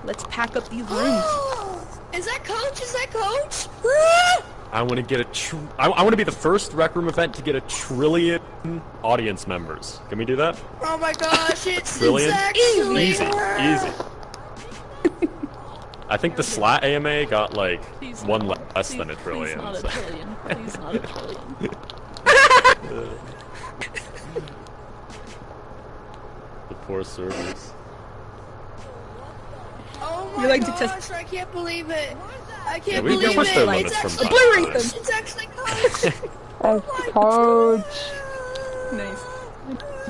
Let's pack up these rooms. Is that Coach? Is that Coach? I want to get I want to be the first Rec Room event to get 1 trillion audience members. Can we do that? Oh my gosh, it's Trillion? actually Easy. I think the Slat AMA got like one less than 1 trillion. Please not 1 trillion. Please not 1 trillion. The poor servers. Oh my You like to gosh, test- I can't believe it. I can't we believe push their it. limits from time to obliterate time. them. It's actually Coach. Oh, Coach. Nice.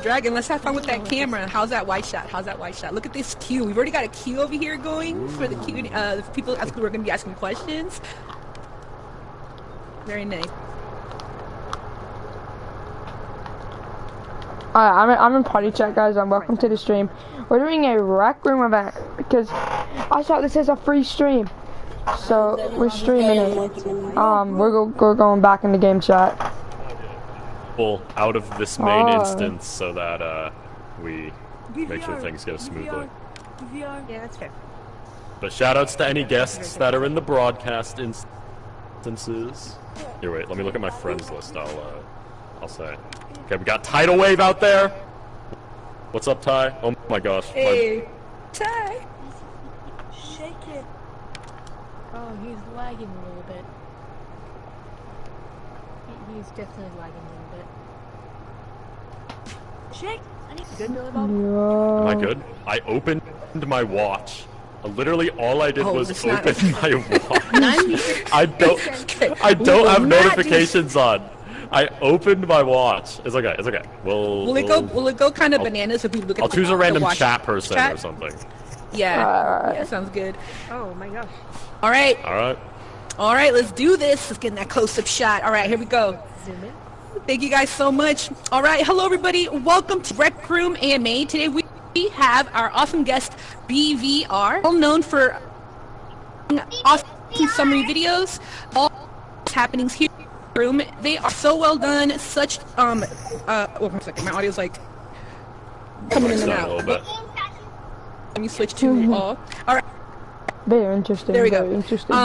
Dragon, let's have fun with that camera. How's that wide shot? How's that wide shot? Look at this queue. We've already got a queue over here going for the queue. The people who are going to be asking questions. Very nice. I'm in party chat, guys. Welcome to the stream. We're doing a Rec Room event because I saw this as a free stream, so we're streaming it. We're going back in the game chat. Out of this main instance so that we make sure things go smoothly. Yeah, that's fair. But shoutouts to any guests that are in the broadcast instances. Here, wait, let me look at my friends list. I'll say. Okay, we got Tidal Wave out there. What's up, Ty? Oh my gosh. Hey, Ty. Shake it. Oh, he's lagging a little bit. He's definitely lagging a little bit. Shake! I need good, Billy Bob. Am I good? I opened my watch. Literally all I did was open my watch. I don't have notifications on. I opened my watch. It's okay. It's okay. Will it go kind of bananas if we look at? I'll choose a random watch chat person or something. Yeah. Yeah, sounds good. Oh my gosh. All right. All right. All right. Let's do this. Let's get in that close-up shot. All right. Here we go. Zoom in. Thank you guys so much. All right. Hello, everybody. Welcome to Rec Room AMA. Today we have our awesome guest, BVR, well known for awesome summary videos, all happenings here. Room. They are so well done. Such one second. My audio's like coming in and out. A little bit. Let me switch to all. All right. Very interesting. There we go. Very interesting.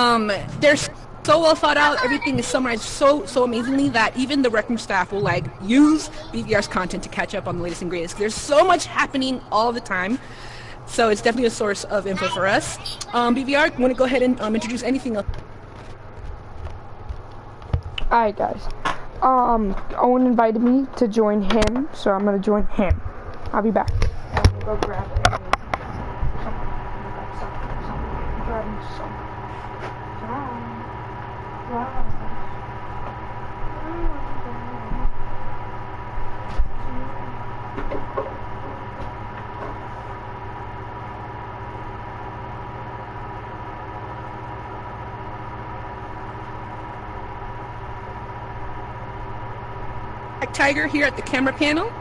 They're so well thought out. Everything is summarized so amazingly that even the Rec Room staff will like use BVR's content to catch up on the latest and greatest. There's so much happening all the time. So it's definitely a source of info for us. BVR, want to go ahead and introduce anything else? Alright, guys. Owen invited me to join him, so I'm gonna join him. I'll be back. I'm gonna go grab Tiger here at the camera panel.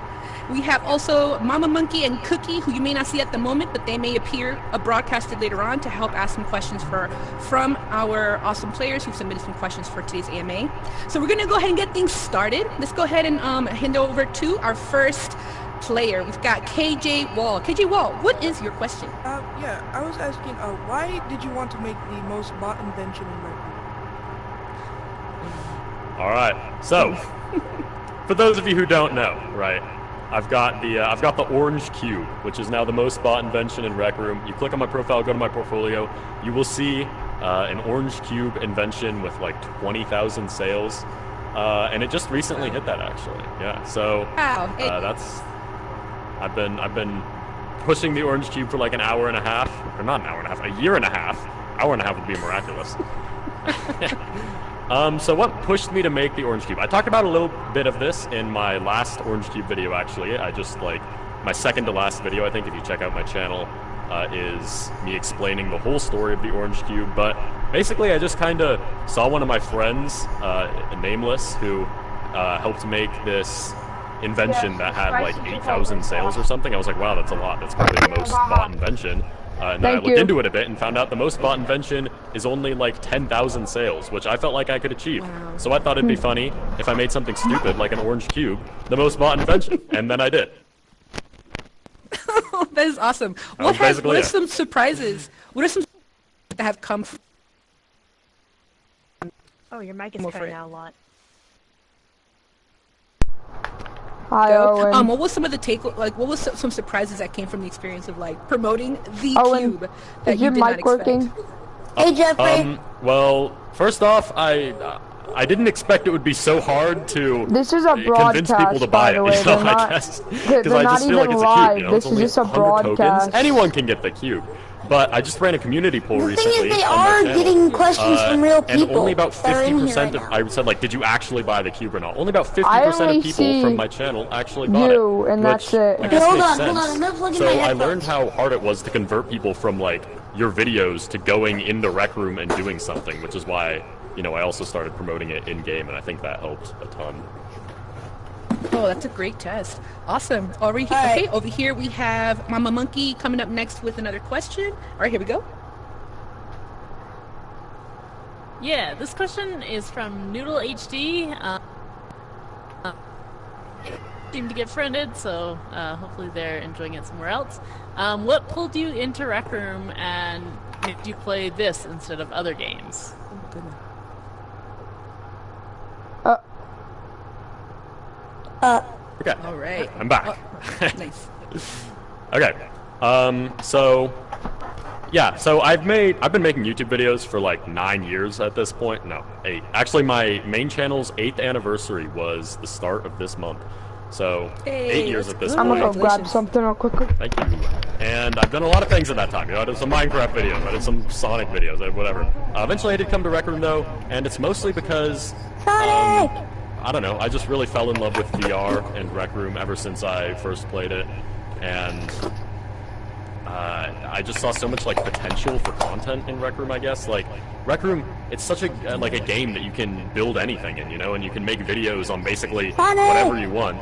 We have also Mama Monkey and Cookie, who you may not see at the moment, but they may appear broadcasted later on to help ask some questions from our awesome players who've submitted some questions for today's AMA. So we're going to go ahead and get things started. Let's go ahead and hand over to our first player. We've got KJ Wall. KJ Wall, what is your question? Yeah, I was asking, why did you want to make the most bot invention in Rec Room? All right. So, for those of you who don't know, right, I've got the orange cube, which is now the most bought invention in Rec Room. You click on my profile, go to my portfolio, you will see an orange cube invention with like 20,000 sales, and it just recently hit that actually. Yeah, so I've been pushing the orange cube for like an hour and a half, or not an hour and a half, a year and a half. Hour and a half would be miraculous. So what pushed me to make the orange cube? I talked about a little bit of this in my last orange cube video, actually. I just, like, my second to last video, I think, if you check out my channel, is me explaining the whole story of the orange cube. But basically, I just kind of saw one of my friends, Nameless, who helped make this invention that had, like, 8,000 sales or something. I was like, wow, that's a lot. That's probably the most bought invention. And then I looked into it a bit and found out the most bought invention is only like 10,000 sales, which I felt like I could achieve. Wow. So I thought it'd be funny if I made something stupid like an orange cube the most bought invention, and then I did. That is awesome. What are some surprises? What are some that have come from Oh, your mic is More for cutting it. out a lot. Hi, Owen. what was some of the what was some surprises that came from the experience of like promoting the Owen, cube that is you your did not mic expect? working? Hey, Jeffrey. Well, first off, I didn't expect it would be so hard to This is a convince people to broadcast, buy by the it. way. You know, They're not. I guess They're because I not just feel like even it's a live. cube. You know, This it's is only just a 100 tokens. broadcast. Anyone can get the cube. But I just ran a community poll The thing recently is, they on my are channel, getting questions from real people. and only about that are in here 50% right of now. I said like, did you actually buy the cube or not? Only about 50% only of people see from my channel actually bought it. you, and which that's it. I guess Hold makes on, sense. hold on, I'm gonna plug in So my I headphones. learned how hard it was to convert people from like your videos to going in the rec room and doing something, which is why, you know, I also started promoting it in game, and I think that helped a ton. Oh, that's a great test. Awesome. Okay, over here we have Mama Monkey coming up next with another question. All right, here we go. Yeah, this question is from Noodle HD. Seem to get friended, so hopefully they're enjoying it somewhere else. What pulled you into Rec Room and made you play this instead of other games? Oh, goodness. Okay, All right. I'm back. Nice. Okay. So yeah, so I've been making YouTube videos for like 9 years at this point. No, 8. Actually, my main channel's 8th anniversary was the start of this month. So Hey, 8 years that's at this good. I'm point. gonna go grab something real quick. Thank you. And I've done a lot of things in that time. You know, I did some Minecraft videos, I did some Sonic videos, whatever. Eventually I did come to Rec Room though, and it's mostly because I don't know, I just really fell in love with VR and Rec Room ever since I first played it, and I just saw so much like potential for content in Rec Room, I guess. Like Rec Room, it's such a like a game that you can build anything in, you know, and you can make videos on basically whatever you want.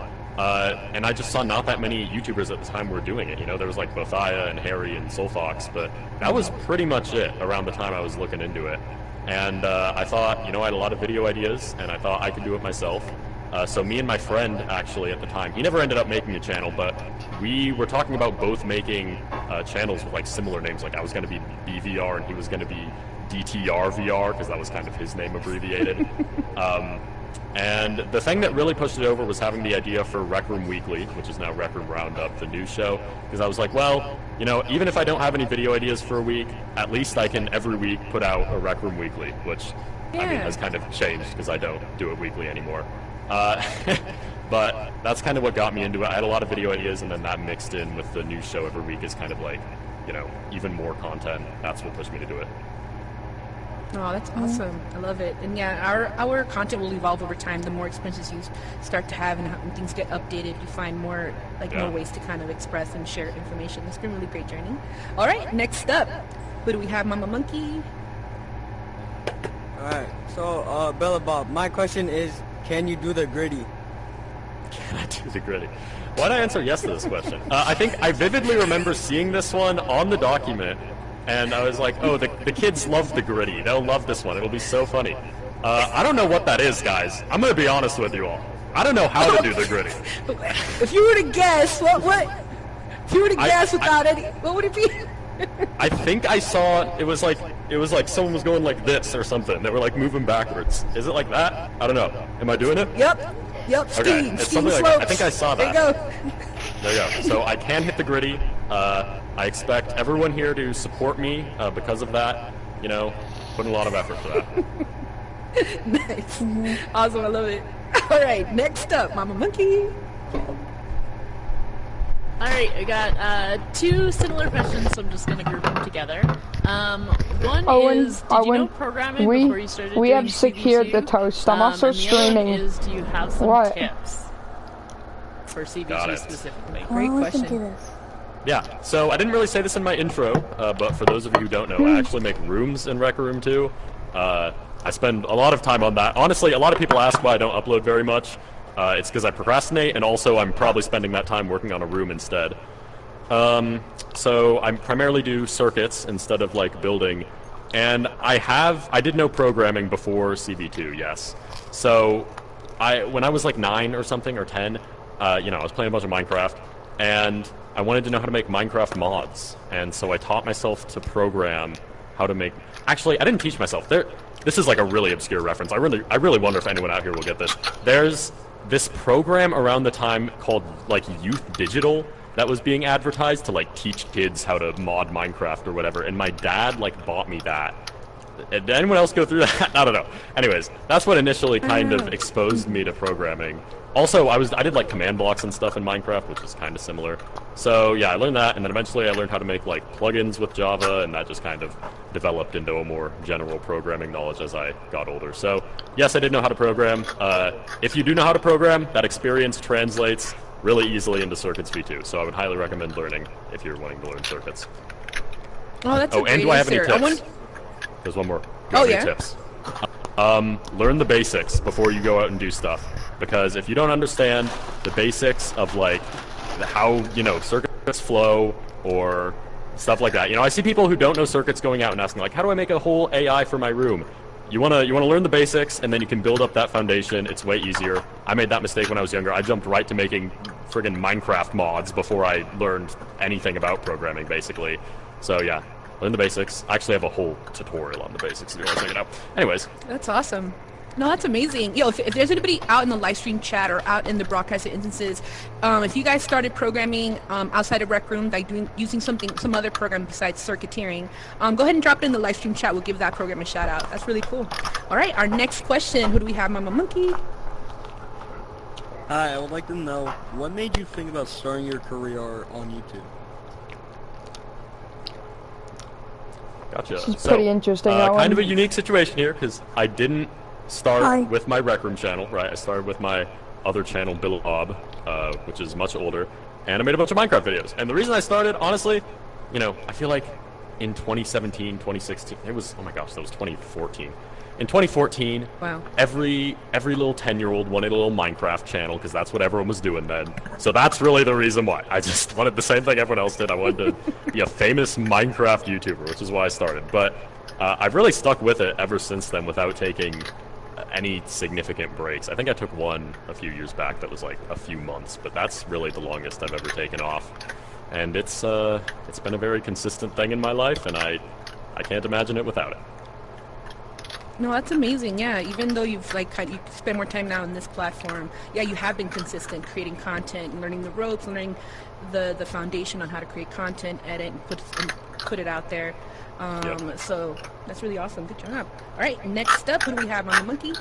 And I just saw not that many YouTubers at the time were doing it. You know, there was like Bothia and Harry and Soulfox, but that was pretty much it around the time I was looking into it. And I thought, you know, I had a lot of video ideas, and I thought I could do it myself. So me and my friend, actually, at the time, he never ended up making a channel, but we were talking about both making channels with like similar names. Like I was going to be BVR, and he was going to be DTRVR, because that was kind of his name abbreviated. And the thing that really pushed it over was having the idea for Rec Room Weekly, which is now Rec Room Roundup, the news show, because I was like, well, you know, even if I don't have any video ideas for a week, at least I can every week put out a Rec Room Weekly, which, I mean, has kind of changed because I don't do it weekly anymore. But that's kind of what got me into it. I had a lot of video ideas, and then that mixed in with the news show every week is kind of like, you know, even more content. That's what pushed me to do it. Oh, that's awesome. I love it. And yeah, our content will evolve over time. The more expenses you start to have and how things get updated, you find more more ways to kind of express and share information. It's been a really great journey. All right, next up, who do we have? Mama Monkey. Alright, so Bella Bob, my question is, can you do the gritty? Can I do the gritty? Why'd I answer yes to this question? I think I vividly remember seeing this one on the document, and I was like, oh, the kids love the gritty. They'll love this one. It'll be so funny. I don't know what that is, guys. I'm going to be honest with you all. I don't know how to do the gritty. If you were to guess, what? If you were to guess without any, what would it be? I think I saw it was like someone was going like this or something. They were like moving backwards. Is it like that? I don't know. Am I doing it? Yep. Okay, Steam. it's Steam something slopes. like that. I think I saw that. There you go. There you go. So I can hit the gritty. I expect everyone here to support me because of that. You know, putting a lot of effort for that. Nice. Awesome. I love it. All right. Next up, Mama Monkey. Alright, I got 2 similar questions, so I'm just going to group them together. One Owen, is, did you know programming before you started we doing have secured CB2? the toast. I'm also and the other one streaming. is, do you have some What? tips for Got CB2 it. specifically? Great question. Yeah, so I didn't really say this in my intro, but for those of you who don't know, I actually make rooms in Rec Room 2. I spend a lot of time on that. Honestly, a lot of people ask why I don't upload very much. It's because I procrastinate, and also I'm probably spending that time working on a room instead. So I primarily do circuits instead of like building, and I did know programming before CB2, yes. So when I was like 9 or something, or 10, you know, I was playing a bunch of Minecraft, and I wanted to know how to make Minecraft mods, and so I taught myself to program how to make... Actually, I didn't teach myself. This is like a really obscure reference. I really wonder if anyone out here will get this. There's this program around the time called like Youth Digital that was being advertised to like teach kids how to mod Minecraft or whatever, and my dad like bought me that. Did anyone else go through that? I don't know. Anyways, that's what initially kind of exposed me to programming. Also, I did like command blocks and stuff in Minecraft, which is kind of similar. So yeah, I learned that, and then eventually I learned how to make like plugins with Java, and that just kind of developed into a more general programming knowledge as I got older. So yes, I did know how to program. If you do know how to program, that experience translates really easily into Circuits V2. So I would highly recommend learning if you're wanting to learn circuits. Oh, that's a great and do I have any answer. tips? There's one more. Do Oh, you yeah? have any tips? Learn the basics before you go out and do stuff. Because if you don't understand the basics of like how, you know, circuits flow or stuff like that. You know, I see people who don't know circuits going out and asking like, how do I make a whole AI for my room? You wanna learn the basics, and then you can build up that foundation. It's way easier. I made that mistake when I was younger. I jumped right to making friggin' Minecraft mods before I learned anything about programming, basically. So yeah, learn the basics. I actually have a whole tutorial on the basics if you want to check it out. Anyways. That's awesome. No, that's amazing. Yo, if there's anybody out in the live stream chat or out in the broadcasted instances, if you guys started programming outside of Rec Room, like using some other program besides circuiteering, go ahead and drop it in the live stream chat. We'll give that program a shout out. That's really cool. All right, our next question. Who do we have, Mama Monkey? Hi, I would like to know, what made you think about starting your career on YouTube? Gotcha. This is pretty interesting. Kind of a unique situation here, because I didn't start with my Rec Room channel, right? I started with my other channel, Bill Bob, which is much older, and I made a bunch of Minecraft videos. And the reason I started, honestly, you know, I feel like in 2017, 2016, it was, oh my gosh, that was 2014. In 2014, wow, every little 10-year-old wanted a little Minecraft channel, because that's what everyone was doing then. So that's really the reason why. I just wanted the same thing everyone else did. I wanted to be a famous Minecraft YouTuber, which is why I started. But I've really stuck with it ever since then without taking any significant breaks. I think I took one a few years back that was like a few months, but that's really the longest I've ever taken off. And it's been a very consistent thing in my life, and I can't imagine it without it. No, that's amazing. Yeah, even though you've you spend more time now on this platform, yeah, you have been consistent creating content and learning the ropes, learning the foundation on how to create content, edit, and put it out there. Yep. So that's really awesome. Good job. All right, next up, who do we have on the monkey?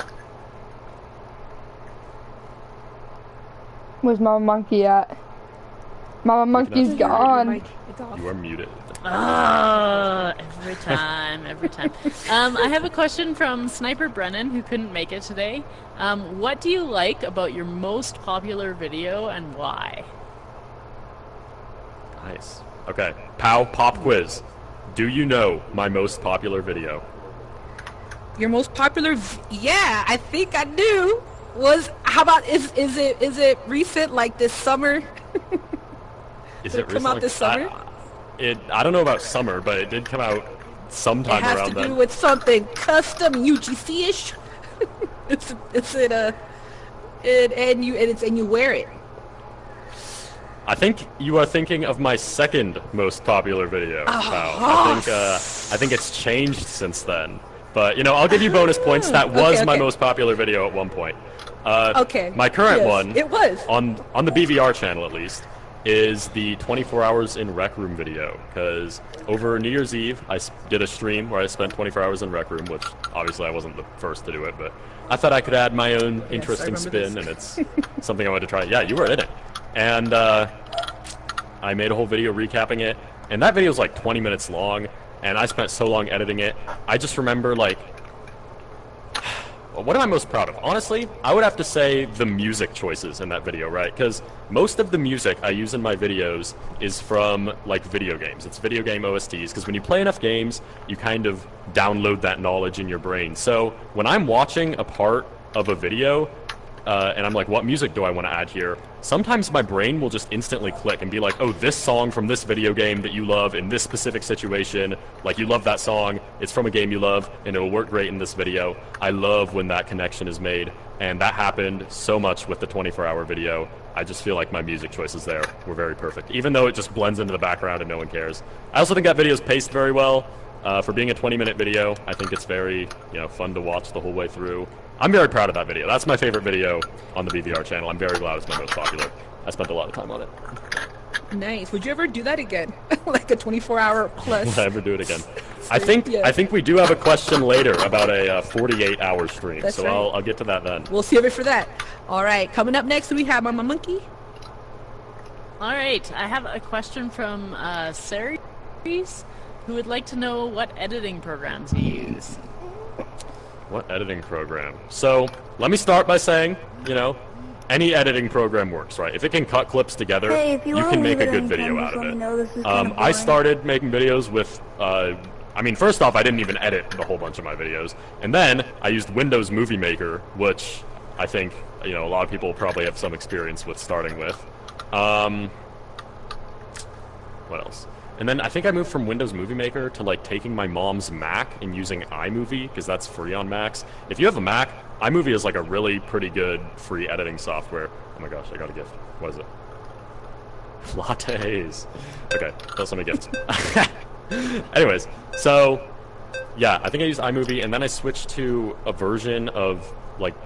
Where's Mama Monkey at? Mama Monkey's gone. You are muted. Every time. I have a question from Sniper Brennan, who couldn't make it today. What do you like about your most popular video, and why? Nice. Okay, Pow, pop quiz. Do you know my most popular video? Your most popular? Yeah, I think I do. How about is it recent, like this summer? Is Did it come out this summer? I don't know about summer, but it did come out sometime around then. It has to do with something custom UGC-ish. and you wear it. I think you are thinking of my second most popular video. Wow. I think it's changed since then. But you know, I'll give you bonus points. That was my most popular video at one point. My current one, it was on the BVR channel at least, is the 24 hours in Rec Room video, because over New Year's Eve I did a stream where I spent 24 hours in Rec Room, which obviously I wasn't the first to do it, but I thought I could add my own interesting spin, and it's something I wanted to try. Yeah, you were in it. And I made a whole video recapping it, and that video was like 20 minutes long, and I spent so long editing it. I just remember, like, what am I most proud of? Honestly, I would have to say the music choices in that video, right? Because most of the music I use in my videos is from, like, video games. It's video game OSTs, because when you play enough games, you kind of download that knowledge in your brain. So when I'm watching a part of a video, and I'm like, what music do I want to add here? Sometimes my brain will just instantly click and be like, oh, this song from this video game that you love in this specific situation, like you love that song, it's from a game you love, and it'll work great in this video. I love when that connection is made, and that happened so much with the 24-hour video. I just feel like my music choices there were very perfect, even though it just blends into the background and no one cares. I also think that video is paced very well. For being a 20-minute video, I think it's very, fun to watch the whole way through. I'm very proud of that video. That's my favorite video on the BVR channel. I'm very glad it's my most popular. I spent a lot of time on it. Nice. Would you ever do that again? Like a 24-hour plus? Would I ever do it again? I think we do have a question later about a 48-hour stream. That's so right. I'll get to that then. We'll save it for that. All right. Coming up next, we have Mama Monkey. All right. I have a question from Ceres, who would like to know what editing programs you use. What editing program? So, let me start by saying, any editing program works, right? If it can cut clips together, Hey, if you you wanna can make leave a it good on video camera, out let of me it. know. This is kinda I boring. started making videos with, first off, I didn't even edit the whole bunch of my videos. And then, I used Windows Movie Maker, which I think, a lot of people probably have some experience with starting with. What else? And then I think I moved from Windows Movie Maker to taking my mom's Mac and using iMovie, because that's free on Macs. If you have a Mac, iMovie is a really pretty good free editing software. Oh my gosh, I got a gift. What is it? Lattes. Okay, that's my gift. Anyways, so yeah, I think I used iMovie, and then I switched to a version of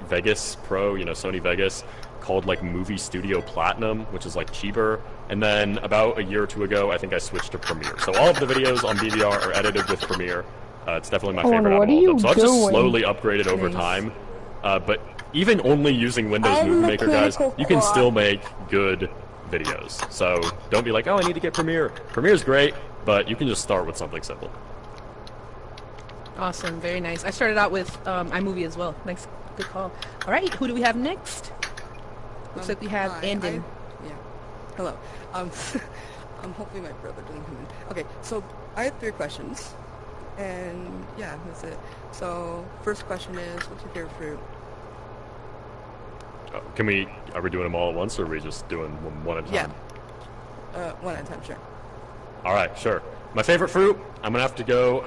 Vegas Pro, Sony Vegas, called Movie Studio Platinum, which is cheaper. And then about a year or two ago, I think I switched to Premiere. So all of the videos on BVR are edited with Premiere. It's definitely my favorite out of all of them. So I've just slowly upgraded over time. But even only using Windows Movie Maker, guys, you can still make good videos. So don't be like, oh, I need to get Premiere. Premiere's great, but you can just start with something simple. Awesome. Very nice. I started out with iMovie as well. Nice. Good call. All right. Who do we have next? Looks like we have Andon. Yeah. Hello. Hopefully my brother doesn't come in. Okay, so I have 3 questions, and yeah, that's it. So first question is, what's your favorite fruit? Are we doing them all at once, or are we just doing one at a time? Yeah. One at a time, sure. All right, sure. My favorite fruit, I'm gonna have to go.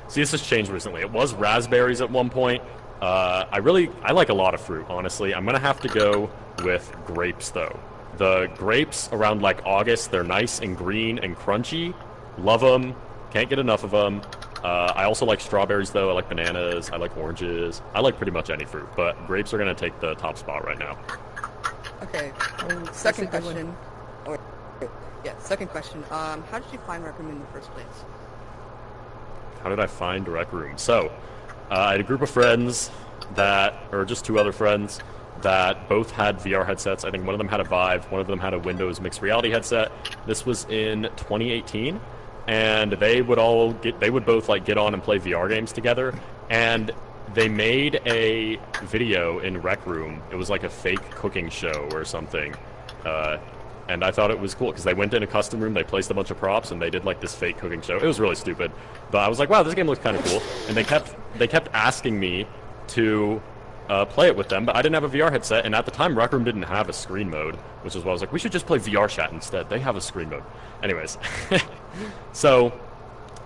See, this has changed recently. It was raspberries at one point. I like a lot of fruit, honestly. I'm gonna have to go with grapes, though. The grapes around August, they're nice and green and crunchy. Love them. Can't get enough of them. I also like strawberries, though. I like bananas. I like oranges. I like pretty much any fruit, but grapes are gonna take the top spot right now. Okay. Second question. Oh, wait. Yeah. Second question. How did you find RecRoom in the first place? How did I find RecRoom? So, I had a group of friends or just 2 other friends, that both had VR headsets. I think one of them had a Vive, one of them had a Windows mixed reality headset. This was in 2018, and they would both get on and play VR games together, and they made a video in RecRoom. It was a fake cooking show or something, and I thought it was cool because they went in a custom room, they placed a bunch of props, and they did this fake cooking show. It was really stupid, but I was like, wow, this game looks kind of cool, and they kept asking me to play it with them, but I didn't have a VR headset, and at the time RecRoom didn't have a screen mode, which is why I was like, we should just play VR chat instead. They have a screen mode. Anyways, so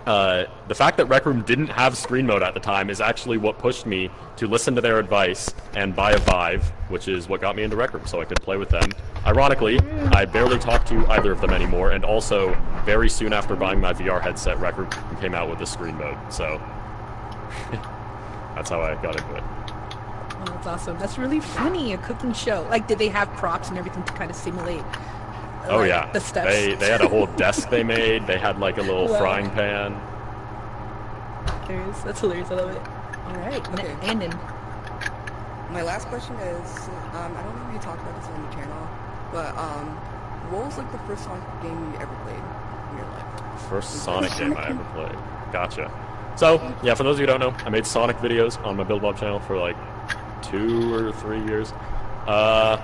the fact that RecRoom didn't have screen mode at the time is actually what pushed me to listen to their advice and buy a Vive, which is what got me into RecRoom, so I could play with them. Ironically, I barely talk to either of them anymore, and also very soon after buying my VR headset, RecRoom came out with a screen mode, so that's how I got into it. Oh, that's awesome. That's really funny, a cooking show. Did they have props and everything to kind of simulate oh yeah, the steps? They had a whole desk they made. They had a little frying pan. That's hilarious. I love it. All right, Okay. Andon. My last question is, I don't know if you talked about this on the channel, but what was the first Sonic game you ever played in your life? First Sonic game I ever played. Gotcha. So, yeah, for those of you who don't know, I made Sonic videos on my Build Bob channel for 2 or 3 years. I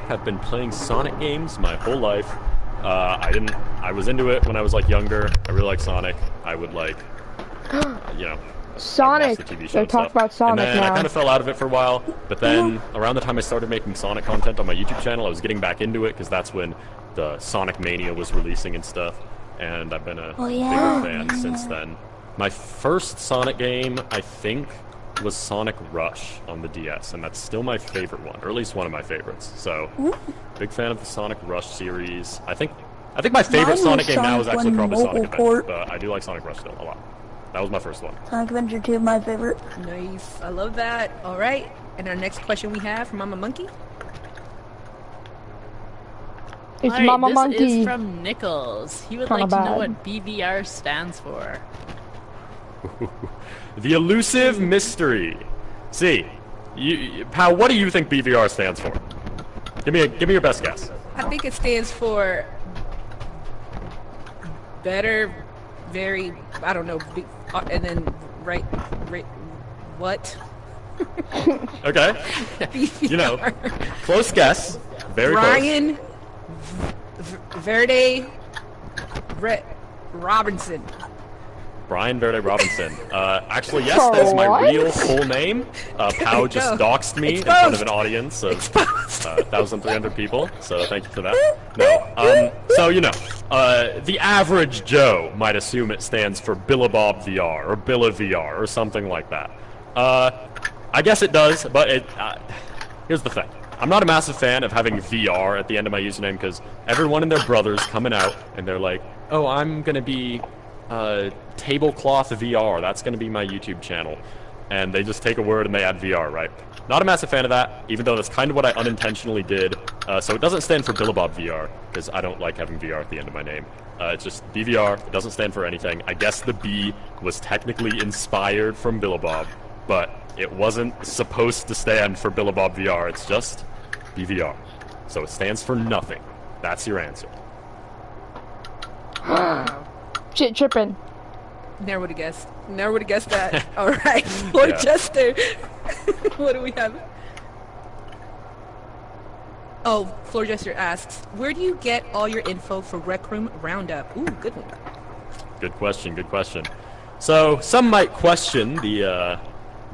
have been playing Sonic games my whole life. I was into it when I was younger. I really like Sonic. I would Sonic. the TV show They and talk stuff. about Sonic and then I now. kind of fell out of it for a while, but then around the time I started making Sonic content on my YouTube channel, I was getting back into it because that's when the Sonic Mania was releasing and stuff, and I've been a bigger fan since then. My first Sonic game, I think, was Sonic Rush on the DS, and that's still my favorite one, or at least one of my favorites. So, big fan of the Sonic Rush series. I think my favorite Sonic game now is actually probably Sonic Adventure, but I do like Sonic Rush still a lot. That was my first one. Sonic Adventure 2, my favorite. Nice. I love that. All right. And our next question we have from Mama Monkey. It's All right, Mama this Monkey. is from Nichols. He would Kinda like to know bad. what BVR stands for. The elusive mystery. See, pal, what do you think BVR stands for? Give me your best guess. I think it stands for better, very, I don't know, and then right, what? Okay. You know, close guess. Very close. Brian Verde Robinson. Brian Verde Robinson. Actually, yes, that is my What? real full name. Pow just doxed me in front of an audience of 1,300 people, so thank you for that. No, so, you know, the average Joe might assume it stands for Billabob VR, or Billa VR, or something like that. I guess it does, but here's the thing. I'm not a massive fan of having VR at the end of my username, because everyone and their brother's coming out, and they're like, oh, I'm gonna be Tablecloth VR, that's going to be my YouTube channel. And they just take a word and they add VR, right? Not a massive fan of that, even though that's kind of what I unintentionally did. So it doesn't stand for Billabob VR, because I don't like having VR at the end of my name. It's just BVR, it doesn't stand for anything. I guess the B was technically inspired from Billabob, but it wasn't supposed to stand for Billabob VR, it's just BVR. So it stands for nothing. That's your answer. Shit tripping. Never would have guessed. Never would have guessed that. All right, Lord Yeah. Chester. What do we have? Oh, Floor Jester asks, where do you get all your info for RecRoom Roundup? Ooh, good one. Good question, good question. So, some might question the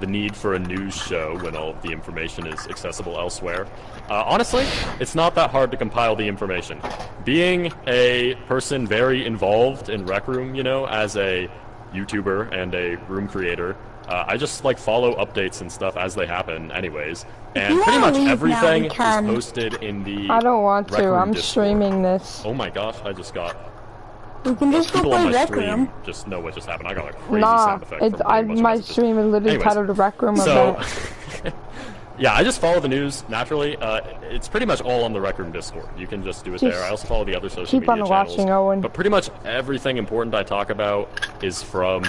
need for a news show when all of the information is accessible elsewhere. Honestly, it's not that hard to compile the information. Being a person very involved in RecRoom, you know, as a YouTuber and a room creator, I just like follow updates and stuff as they happen anyways. And pretty much everything is posted in the I don't want to. RecRoom I'm Discord. streaming this. Oh my gosh, I just got... We can just go People play on my Rec stream Room. just know what just happened. I got like crazy Nah, sound effect. it's from pretty much my messages. stream is literally Anyways, titled RecRoom so, Event. yeah, I just follow the news naturally. It's pretty much all on the RecRoom Discord. You can just do it there. I also follow the other social keep media on channels. watching, Owen. But pretty much everything important I talk about is from,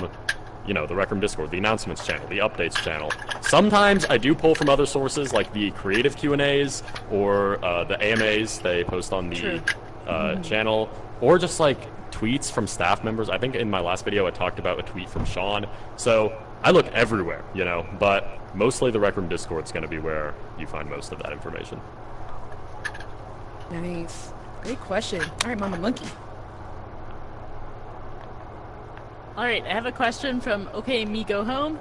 you know, the RecRoom Discord, the announcements channel, the updates channel. Sometimes I do pull from other sources like the creative Q&As or the AMAs they post on the channel, or just like tweets from staff members. I think in my last video I talked about a tweet from Sean. So I look everywhere, you know, but mostly the RecRoom Discord is going to be where you find most of that information. Nice. Great question. All right, Mama Monkey. Alright, I have a question from Okay Me Go Home.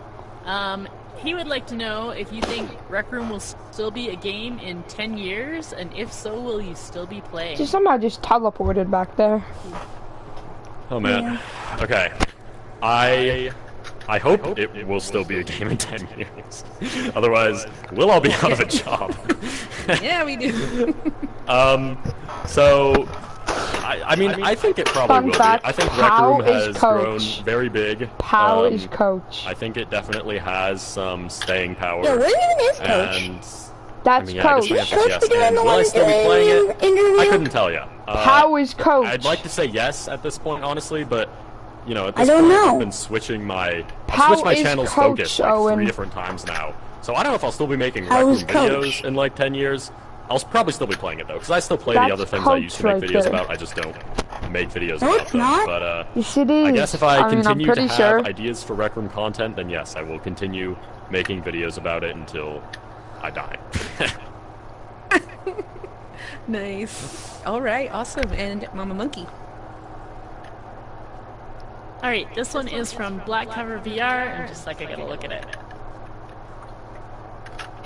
He would like to know if you think RecRoom will still be a game in 10 years, and if so, will you still be playing? Just somehow just teleported back there. Oh man. Okay. I hope it will still be a game in 10 years. Otherwise, we'll all be out of a job. Yeah, we do. So, I mean, I think it probably Fun will fact, be. I think Pow RecRoom is has coach. grown very big. Pow is coach. I think it definitely has some staying power. Yeah, where even is Coach? And, That's I mean, yeah, I guess coach. the answer is Coach yes. be doing And the will I one still be playing it? interview? I couldn't tell you. Pow is coach. I'd like to say yes at this point, honestly, but you know, at this I don't point, know. I've been switching my Pow my is channel's coach, focus like Owen. 3 different times now. So I don't know if I'll still be making How is RecRoom coach? videos in like 10 years. I'll probably still be playing it though, because I still play That's the other things I used to make coach videos right there. about. I just don't make videos No, about it's them. not. But Yes, it is. I guess if I mean, I'm continue to pretty have sure. ideas for RecRoom content, then yes, I will continue making videos about it until I die. Nice. All right, awesome. And Mama Monkey. Alright, this one is from Black Cover VR, and just like I gotta look at it.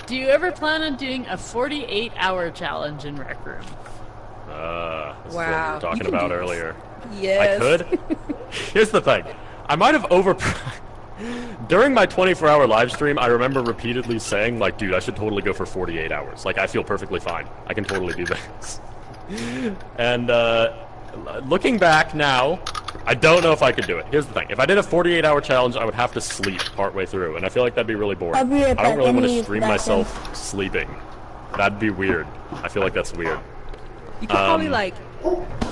Do you ever plan on doing a 48-hour challenge in Rec Room? This is what we were talking about earlier. Yes. I could. Here's the thing. I might have During my 24-hour live stream, I remember repeatedly saying, like, dude, I should totally go for 48 hours. Like, I feel perfectly fine. I can totally do this. And, looking back now, I don't know if I could do it. Here's the thing. If I did a 48-hour challenge, I would have to sleep partway through, and I feel like that'd be really boring. I'll be right I back. don't really I'm want gonna to use stream the bathroom. myself sleeping. That'd be weird. I feel like that's weird. You could probably like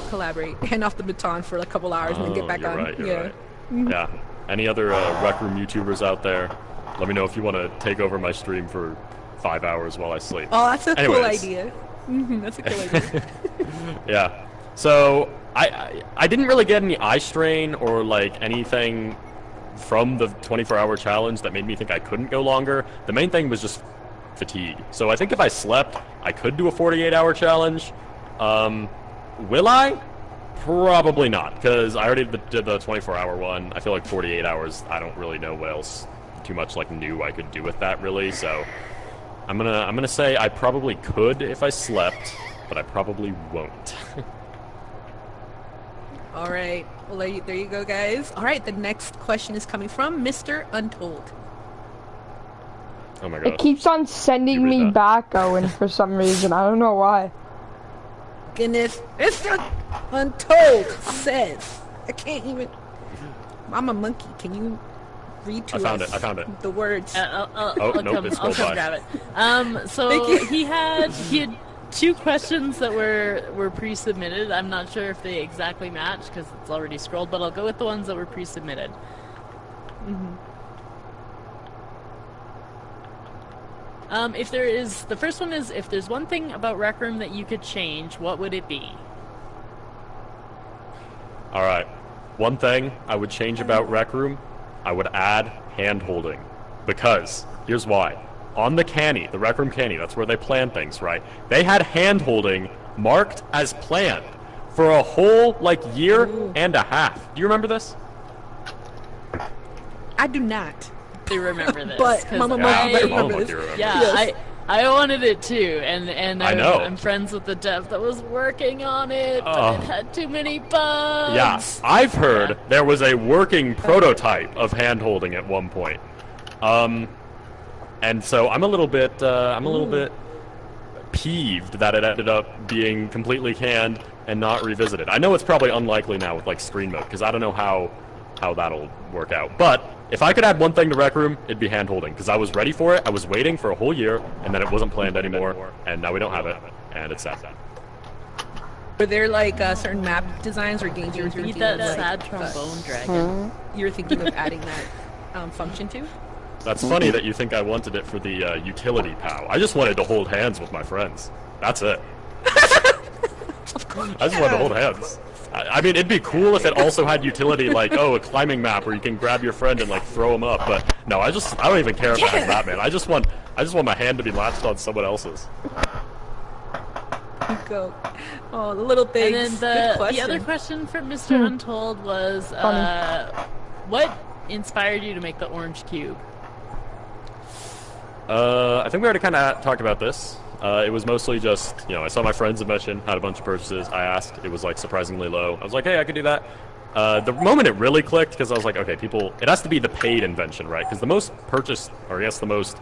collaborate, hand off the baton for like a couple hours and then get back you're on. right, you're right. Yeah. Any other Rec Room YouTubers out there? Let me know if you want to take over my stream for 5 hours while I sleep. Oh, that's a cool Anyways. idea. That's a cool idea. Yeah. So I didn't really get any eye strain or like anything from the 24-hour challenge that made me think I couldn't go longer. The main thing was just fatigue. So I think if I slept, I could do a 48-hour challenge. Will I? Probably not, because I already did the 24-hour one. I feel like 48 hours, I don't really know what else too much like new I could do with that really. So I'm gonna say I probably could if I slept, but I probably won't. All right. Well, there you go, guys. All right. The next question is coming from Mr. Untold. Oh my god. It keeps on sending You read me that. back, Owen, for some reason. I don't know why. Goodness, Mr. Untold says, I can't even. Mama Monkey, can you read to us I found it. the words? Oh, nope, it's I'll scrolled come by. grab it. So Thank you. he had 2 questions that were pre-submitted. I'm not sure if they exactly match because it's already scrolled, but I'll go with the ones that were pre-submitted. The first one is, if there's one thing about Rec Room that you could change, what would it be? Alright. One thing I would change about Rec Room, I would add hand-holding. Because, here's why. On the canny, the Rec Room canny, that's where they plan things, right? They had hand-holding marked as planned for a whole, like, year and a half. Do you remember this? I do not. To remember this, But 'cause Mama Monkey might remember Mama this. Monkey remembers. Yeah, Yes. I wanted it too, and I know. I'm friends with the dev that was working on it, Oh. but it had too many bugs. Yeah, I've heard there was a working prototype of hand-holding at one point. And so I'm a little bit peeved that it ended up being completely canned and not revisited. I know it's probably unlikely now with like screen mode, because I don't know how that'll work out. But if I could add one thing to Rec Room, it'd be hand-holding, because I was ready for it. I was waiting for a whole year, and then it wasn't planned anymore, and now we don't have it, and it's sad. Were there like certain map designs or games you were Beat thinking that of, like, sad trombone dragon. you were thinking of adding that function to? That's funny that you think I wanted it for the utility POW. I just wanted to hold hands with my friends. That's it. I just wanted to hold hands. I mean, it'd be cool if it also had utility, like, oh, a climbing map where you can grab your friend and like throw them up. But no, I don't even care if it has that, man. I just want my hand to be latched on someone else's. Go. Oh, the little things. And Good then the question. other question from Mr. Untold was, what inspired you to make the orange cube? I think we already kind of talked about this. It was mostly just, I saw my friends at Mission, had a bunch of purchases. I asked, it was like surprisingly low. I was like, hey, I could do that. The moment it really clicked, because I was like, okay, it has to be the paid invention, right? Because the most purchased, or I guess the most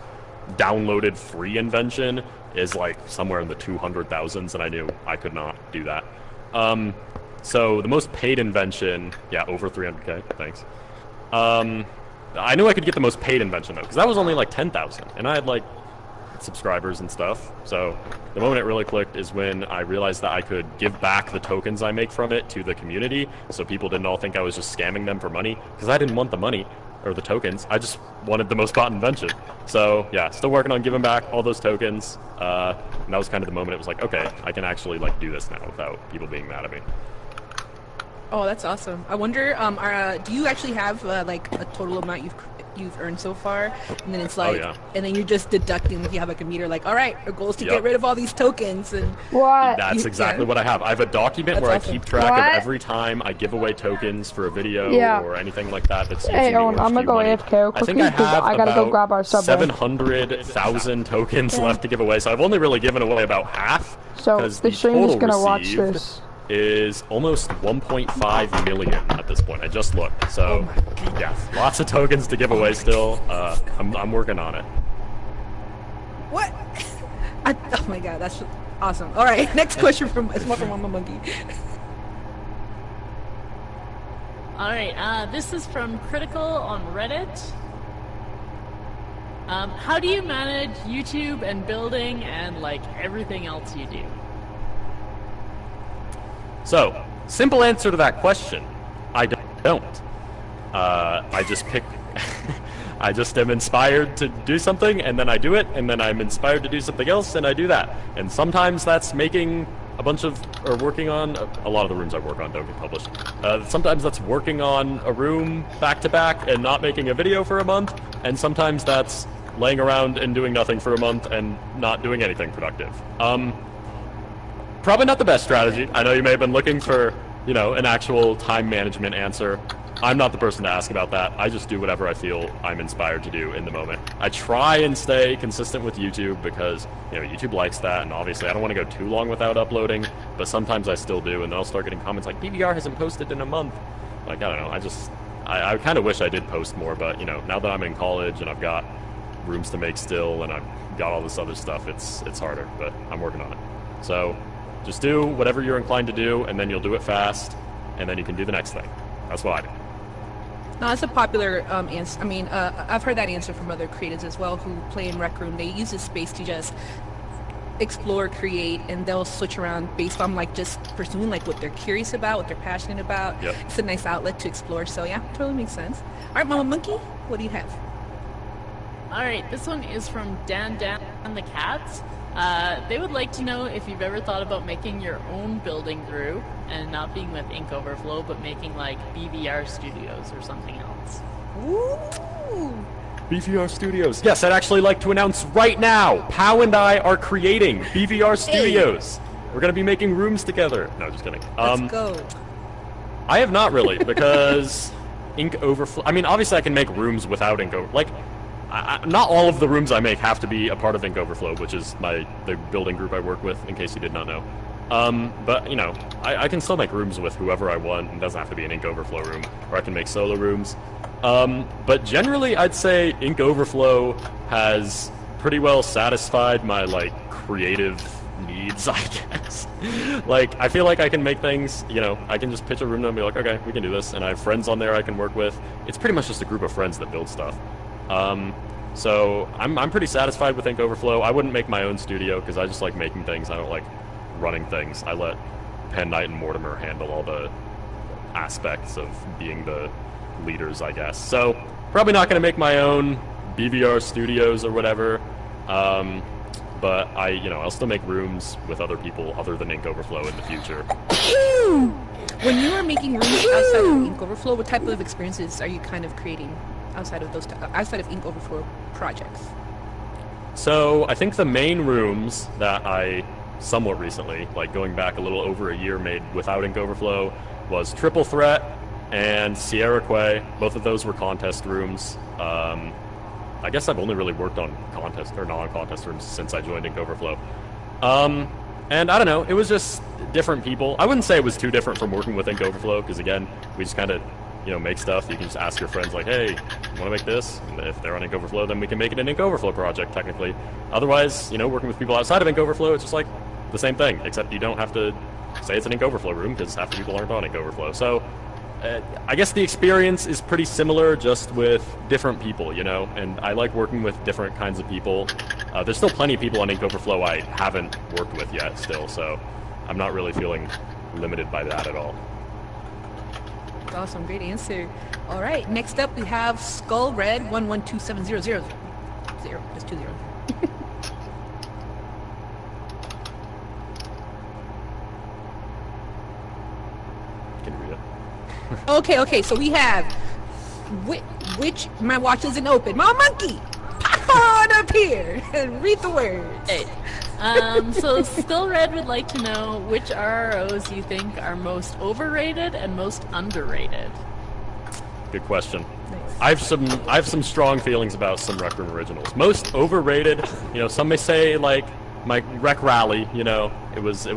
downloaded free invention is like somewhere in the 200,000s, and I knew I could not do that. So the most paid invention, yeah, over 300k, thanks. I knew I could get the most paid invention though, because that was only like 10,000, and I had like subscribers and stuff. So the moment it really clicked is when I realized that I could give back the tokens I make from it to the community, so people didn't all think I was just scamming them for money, because I didn't want the money or the tokens. I just wanted the most bought invention. So yeah, still working on giving back all those tokens. And that was kind of the moment it was like, okay, I can actually like do this now without people being mad at me. Oh, that's awesome. I wonder, do you actually have like a total amount you've you've earned so far, and then it's like, yeah. and then you're just deducting. You have like a meter, like, all right, our goal is to get rid of all these tokens, and What? That's exactly what I have. I have a document That's where awesome. I keep track What? of every time I give away tokens for a video Yeah. or anything like that. That's using Hey, the Owen, I'm gonna Orange go Cube money. AFK real I think quickly I 'cause have I gotta go about grab our Subway. 700,000 tokens left to give away, so I've only really given away about half. So 'cause the stream is total gonna watch received this. is almost 1.5 million at this point. I just looked. So, yeah, lots of tokens to give away still. I'm working on it. what? Oh my god, that's awesome. All right, next question it's more from Mama Monkey. Alright, this is from Critical on Reddit. How do you manage YouTube and building and like everything else you do? So, simple answer to that question, I don't. I just pick, I just am inspired to do something, and then I do it, and then I'm inspired to do something else, and I do that. And sometimes that's making a bunch of, or working on, a lot of the rooms I work on don't get published. Sometimes that's working on a room back to back and not making a video for a month, and sometimes that's laying around and doing nothing for a month and not doing anything productive. Probably not the best strategy. I know you may have been looking for, you know, an actual time management answer. I'm not the person to ask about that. I just do whatever I feel I'm inspired to do in the moment. I try and stay consistent with YouTube because, you know, YouTube likes that, and obviously I don't want to go too long without uploading, but sometimes I still do, and then I'll start getting comments like, BVR hasn't posted in a month. Like, I don't know, I kind of wish I did post more, but, you know, now that I'm in college and I've got rooms to make still and I've got all this other stuff, it's harder, but I'm working on it. So, just do whatever you're inclined to do, and then you'll do it fast, and then you can do the next thing. That's what I do. No, that's a popular answer. I mean, I've heard that answer from other creators as well who play in Rec Room. They use this space to just explore, create, and they'll switch around based on like just pursuing like what they're curious about, what they're passionate about. Yep. It's a nice outlet to explore. So yeah, totally makes sense. All right, Mama Monkey, what do you have? Alright, this one is from Dan and the Cats. They would like to know if you've ever thought about making your own building through and not being with Ink Overflow, but making like BVR Studios or something else. Ooh. BVR Studios. Yes, I'd actually like to announce right now, Pow and I are creating BVR Studios. We're going to be making rooms together. No, just kidding. Let's go. I have not really, because Ink Overflow... I mean, obviously I can make rooms without Ink Overflow. Like, not all of the rooms I make have to be a part of Ink Overflow, which is the building group I work with, in case you did not know. But, you know, I can still make rooms with whoever I want. It doesn't have to be an Ink Overflow room, or I can make solo rooms. But generally, I'd say Ink Overflow has pretty well satisfied my, like, creative needs, I guess. Like, I feel like I can make things, you know, I can just pitch a room and be like, okay, we can do this, and I have friends on there I can work with. It's pretty much just a group of friends that build stuff. So I'm pretty satisfied with Ink Overflow. I wouldn't make my own studio because I just like making things. I don't like running things. I let Penn Knight and Mortimer handle all the aspects of being the leaders, I guess. So probably not going to make my own BVR studios or whatever. But I'll still make rooms with other people other than Ink Overflow in the future. When you are making rooms outside of Ink Overflow, what type of experiences are you kind of creating outside of Ink Overflow projects? So I think the main rooms that I somewhat recently, like going back a little over a year, made without Ink Overflow was Triple Threat and Sierra Quay. Both of those were contest rooms. I guess I've only really worked on contest or non-contest rooms since I joined Ink Overflow. And I don't know, it was just different people. I wouldn't say it was too different from working with Ink Overflow, because again, we just kind of, make stuff. You can just ask your friends, like, hey, you want to make this? And if they're on Ink Overflow, then we can make it an Ink Overflow project, technically. Otherwise, working with people outside of Ink Overflow, it's just like the same thing, except you don't have to say it's an Ink Overflow room, because half the people aren't on Ink Overflow. So, I guess the experience is pretty similar, just with different people, and I like working with different kinds of people. There's still plenty of people on Ink Overflow I haven't worked with yet still, so I'm not really feeling limited by that at all. Awesome, great answer. All right, next up we have Skull Red 112700. Just 2 zeros. Can you read it? Okay, so we have which my watch isn't open. Mama Monkey, pop on up here and read the words. Hey. So Still Red would like to know which RROs you think are most overrated and most underrated. Good question. Nice. I have some strong feelings about some Rec Room originals. Most overrated, you know, some may say like my Rec Rally, you know, it was a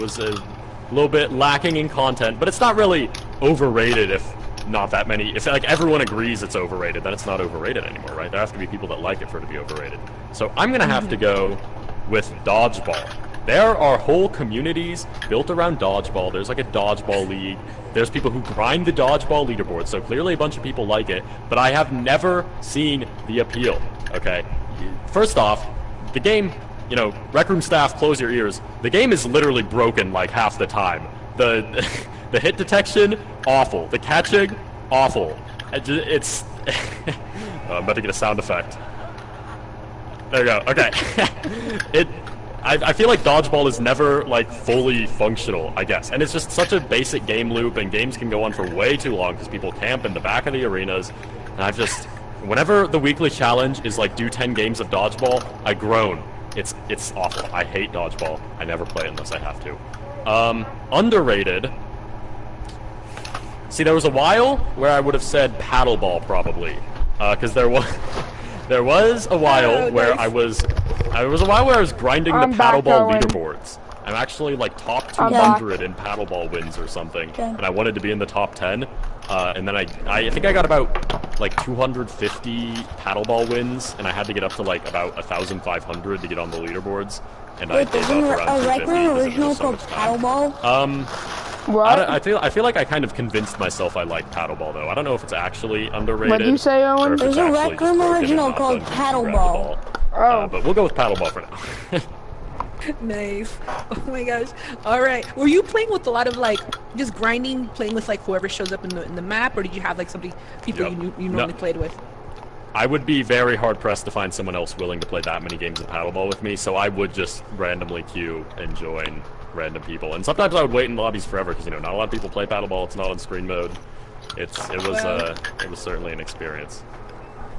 little bit lacking in content, but it's not really overrated if not that many. If like everyone agrees it's overrated, then it's not overrated anymore, right? There have to be people that like it for it to be overrated. So I'm gonna have to go with Dodgeball. There are whole communities built around Dodgeball. There's like a Dodgeball league. There's people who grind the Dodgeball leaderboard, so clearly a bunch of people like it, but I have never seen the appeal, okay? First off, the game, you know, Rec Room staff, close your ears. The game is literally broken like half the time. The hit detection, awful. The catching, awful. It's... I'm about to get a sound effect. There you go, okay. I feel like Dodgeball is never, like, fully functional, I guess. And it's just such a basic game loop, and games can go on for way too long because people camp in the back of the arenas. And I've just... Whenever the weekly challenge is, like, do 10 games of Dodgeball, I groan. It's awful. I hate Dodgeball. I never play it unless I have to. Underrated... See, there was a while where I would have said Paddleball, probably. Because there was a while where nice. There was a while where I was grinding the I'm back, paddleball Owen. leaderboards. I'm actually like top I'm back. 200 in paddleball wins or something, Okay. and I wanted to be in the top 10. And then I think I got about like 250 paddleball wins, and I had to get up to like about 1,500 to get on the leaderboards. And I Wait, gave isn't up around a Rec 250 Room because it was original just so called much time. Paddleball? What? I feel like I kind of convinced myself I like paddleball though. I don't know if it's actually underrated. What'd you say, Owen? or if it's There's a actually Rec just Room broken and original not called done to grab the Paddleball. ball. But we'll go with paddleball for now. Nice. Oh my gosh. All right. Were you playing with a lot of like just grinding, playing with like whoever shows up in the map, or did you have like people Yep. you No. normally played with? I would be very hard pressed to find someone else willing to play that many games of paddleball with me, so I would just randomly queue and join random people. And sometimes I would wait in lobbies forever because, you know, not a lot of people play paddleball. It's not on screen mode. It was certainly an experience.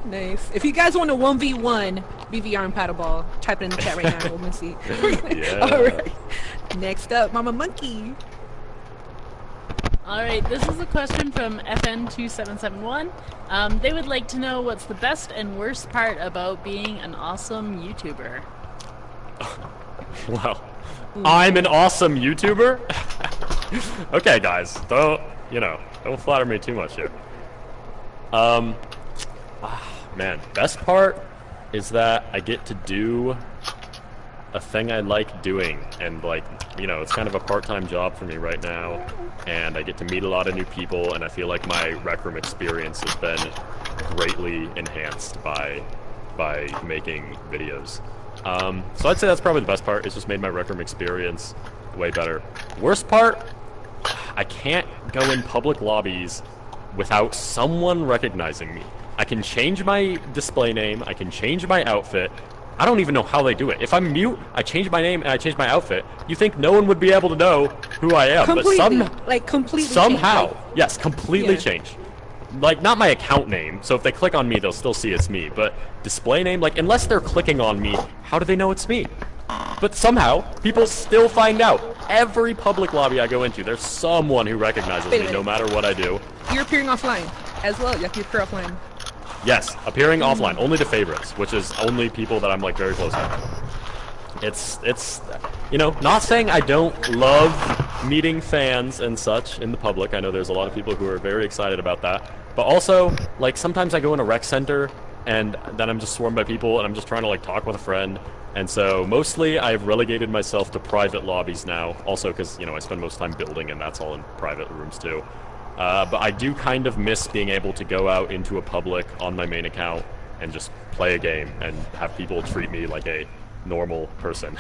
Nice. If you guys want a 1v1 BVR and paddleball, type it in the chat right now. We're gonna see. Yeah. All right. Next up, Mama Monkey. Alright, this is a question from FN2771. They would like to know what's the best and worst part about being an awesome YouTuber. Well, I'm an awesome YouTuber? Okay, guys, don't flatter me too much here. Man, best part is that I get to do a thing I like doing, and like, you know, it's kind of a part-time job for me right now, and I get to meet a lot of new people, and I feel like my Rec Room experience has been greatly enhanced by making videos. So I'd say that's probably the best part. It's just made my Rec Room experience way better. Worst part, I can't go in public lobbies without someone recognizing me. I can change my display name, I can change my outfit. I don't even know how they do it. If I'm mute, I change my name and I change my outfit. You think no one would be able to know who I am, Completely, but completely somehow, changed. yes, completely Yeah. changed. Like, not my account name, so if they click on me, they'll still see it's me, but display name, like, unless they're clicking on me, how do they know it's me? But somehow, people still find out. Every public lobby I go into, there's someone who recognizes Wait a me no minute. matter what I do. You're appearing offline as well. You have to appear offline. Yes, appearing offline, only to favorites, which is only people that I'm like very close with. It's, you know, not saying I don't love meeting fans and such in the public. I know there's a lot of people who are very excited about that. But also, like, sometimes I go in a rec center and then I'm just swarmed by people and I'm just trying to like talk with a friend. And so mostly I've relegated myself to private lobbies now. Also because, you know, I spend most time building and that's all in private rooms too. But I do kind of miss being able to go out into a public on my main account and just play a game and have people treat me like a normal person.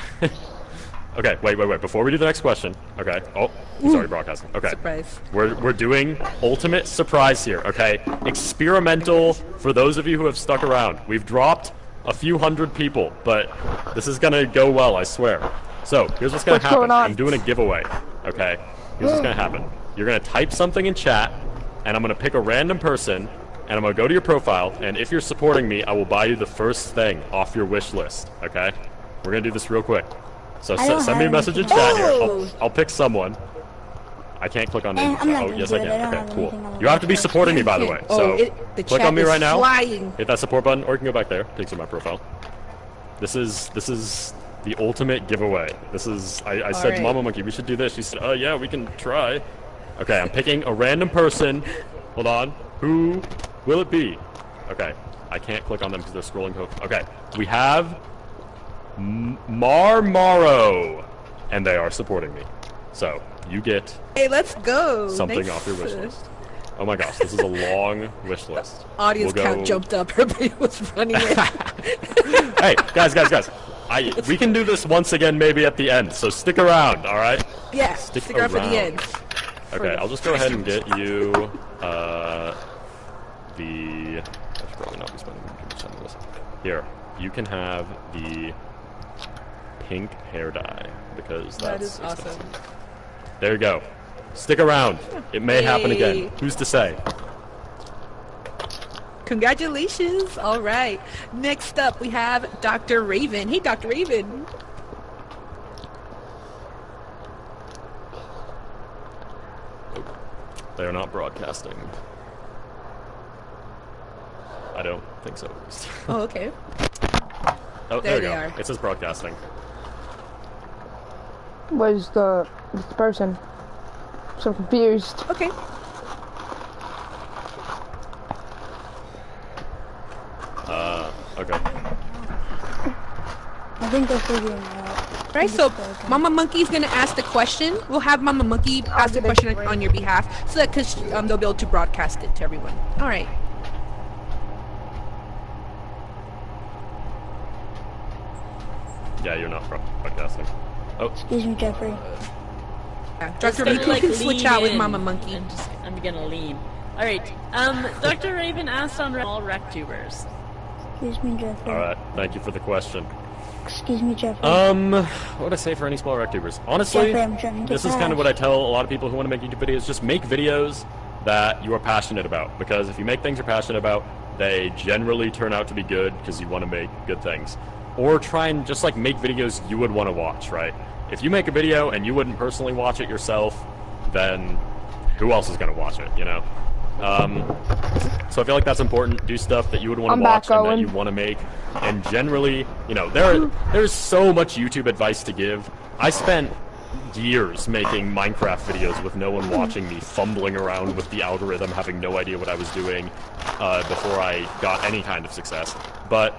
Okay, wait. Before we do the next question, okay. Oh, sorry, broadcasting. Okay. Surprise. We're doing ultimate surprise here, okay? Experimental for those of you who have stuck around. We've dropped a few hundred people, but this is gonna go well, I swear. So, here's what's gonna happen. going on? I'm doing a giveaway, okay? Here's what's gonna happen. You're gonna type something in chat, and I'm gonna pick a random person, and I'm gonna go to your profile, and if you're supporting me, I will buy you the first thing off your wish list, okay? We're gonna do this real quick. So send me a message in chat here. I'll pick someone. I can't click on names. Oh, yes I can. Okay, cool. You have to be supporting me, by the way. So click on me right now. Hit that support button, or you can go back there. Takes you to my profile. This is the ultimate giveaway. This is I said to Mama Monkey we should do this. She said, oh yeah, we can try. Okay, I'm picking a random person. Hold on. Who will it be? Okay, I can't click on them because they're scrolling. Okay, we have Marmaro, and they are supporting me. So you get let's go. Something off your wish list. Oh my gosh, this is a long wish list. Audience count jumped up. Everybody was running in. Hey, guys. We can do this once again maybe at the end, so stick around, alright? Yeah, stick around for the end. Okay, I'll just go ahead and get you, I should probably not be spending too much time on this. Here, you can have the pink hair dye, because that that's is awesome. There you go. Stick around. It may happen again. Who's to say? Congratulations. All right. Next up, we have Dr. Raven. Hey, Dr. Raven. They are not broadcasting. I don't think so, at least. Oh, okay. Oh, there you go. It says broadcasting. Where's the person? So confused. Okay. Okay. I think they're figuring it out. Alright, so Mama Monkey's gonna ask the question. We'll have Mama Monkey ask the question on your behalf, so that because they'll be able to broadcast it to everyone. Alright. Yeah, you're not broadcasting. Oh. Excuse me, Jeffrey. Yeah, Dr. Raven can switch out with Mama Monkey. I'm gonna lean. Alright, Dr. Raven asked on all RecTubers. Excuse me, Jeffrey. Alright, thank you for the question. Excuse me, Jeffrey. What would I say for any small RecTubers? Honestly, Jeffrey, this is kind of what I tell a lot of people who want to make YouTube videos. Just make videos that you are passionate about. Because if you make things you're passionate about, they generally turn out to be good because you want to make good things. Or try and just like make videos you would want to watch, right? If you make a video and you wouldn't personally watch it yourself, then who else is going to watch it, you know? So I feel like that's important. Do stuff that you would want to watch and that you want to make. And generally, you know, there's so much YouTube advice to give. I spent years making Minecraft videos with no one watching me, fumbling around with the algorithm, having no idea what I was doing before I got any kind of success. But,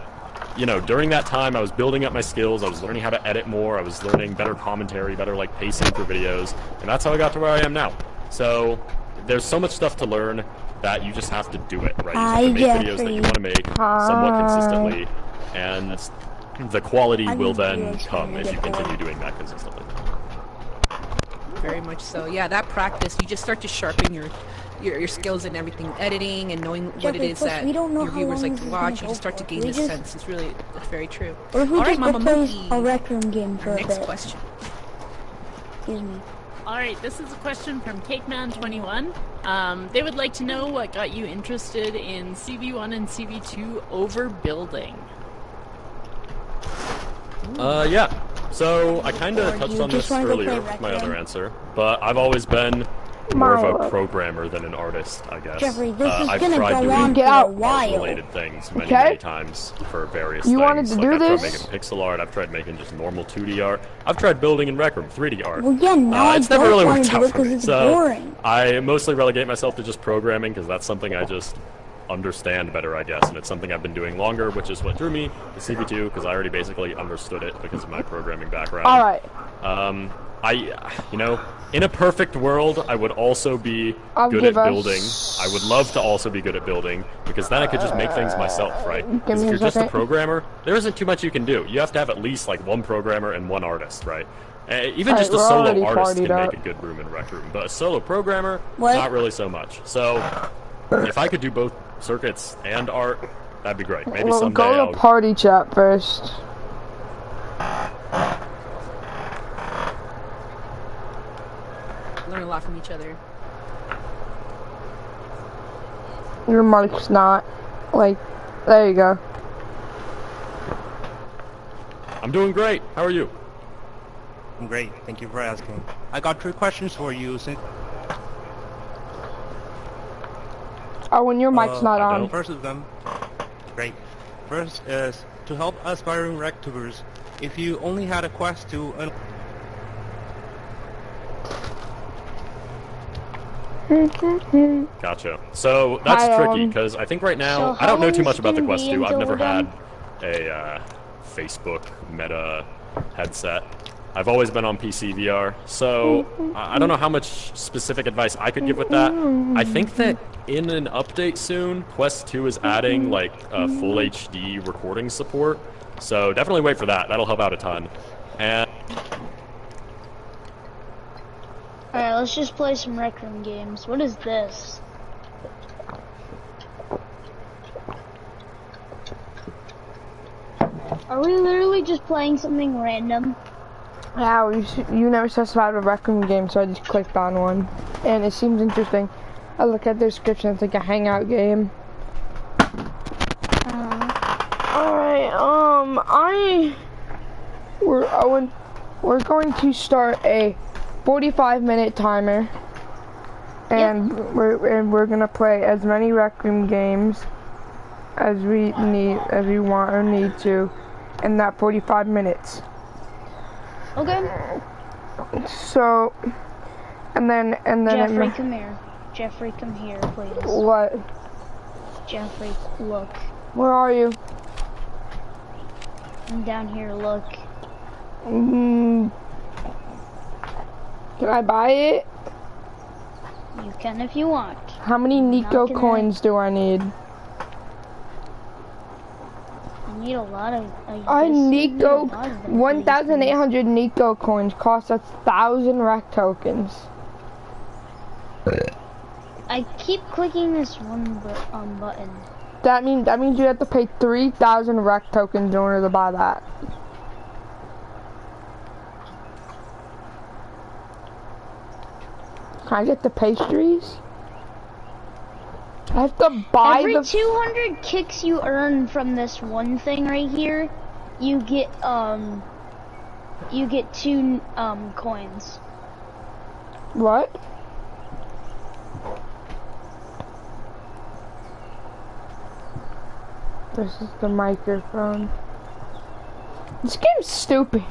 you know, during that time, I was building up my skills. I was learning how to edit more. I was learning better commentary, better, like, pacing for videos. And that's how I got to where I am now. So there's so much stuff to learn that you just have to do it, right? You have to make videos that you want to make somewhat consistently, and the quality will then come if you continue doing that consistently. Very much so. Yeah, that practice, you just start to sharpen your skills in everything, editing and knowing what it is that your viewers like to watch. You just start to gain this sense. It's very true. Or if we just Mama Monkey, a RecRoom game for a bit. Next question. Excuse me. Alright, this is a question from CakeMan21. They would like to know what got you interested in CV1 and CV2 overbuilding. Yeah. So, I kind of touched on this earlier with my other answer, but I've always been more of a programmer than an artist, I guess. Jeffrey, this is I've gonna tried go on doing for a while. art-related things many times for various things. You wanted to do I've this? tried making pixel art, I've tried making just normal 2D art, I've tried building in RecRoom 3D art. Well, yeah, now it's never really worked out for me, it's so boring. I mostly relegate myself to just programming because that's something I just understand better, I guess, and it's something I've been doing longer, which is what drew me to CV2 because I already basically understood it because of my programming background. Alright. You know, in a perfect world, I would also be good at building. I would love to also be good at building, because then I could just make things myself, right? Because if you're just a programmer, there isn't too much you can do. You have to have at least, like, one programmer and one artist, right? Even just a solo artist can make a good room in RecRoom, but a solo programmer, not really so much. So, if I could do both circuits and art, that'd be great. Maybe someday go to party chat first. Learn a lot from each other. Your mic's not. Like, there you go. I'm doing great. How are you? I'm great. Thank you for asking. I got 3 questions for you. Since Oh, when your mic's not on. First of them, great. First is to help aspiring RecTubers. If you only had a quest to Gotcha. So that's tricky because I think right now I don't know too much about the Quest 2. I've never had a Facebook Meta headset. I've always been on PC VR, so I don't know how much specific advice I could give with that. I think that in an update soon, Quest 2 is adding like full HD recording support, so definitely wait for that. That'll help out a ton. And Alright, let's just play some RecRoom games. What is this? Are we literally just playing something random? Yeah, you never specified a RecRoom game, so I just clicked on one. And it seems interesting. I look at the description, it's like a hangout game. Alright, we're going to start a 45-minute timer, and we're gonna play as many RecRoom games as we want or need to in that 45 minutes. Okay. So, and then Jeffrey, come here. Jeffrey, come here, please. What? Jeffrey, look. Where are you? I'm down here. Look. Can I buy it? You can if you want. How many Nico coins do I need? I need a lot of. I Nico 1,800 Nico coins cost 1,000 Rec tokens. I keep clicking this one button. That means you have to pay 3,000 Rec tokens in order to buy that. Can I get the pastries? I have to buy Every 200 kicks you earn from this one thing right here, you get 2 coins. What? This is the microphone. This game's stupid.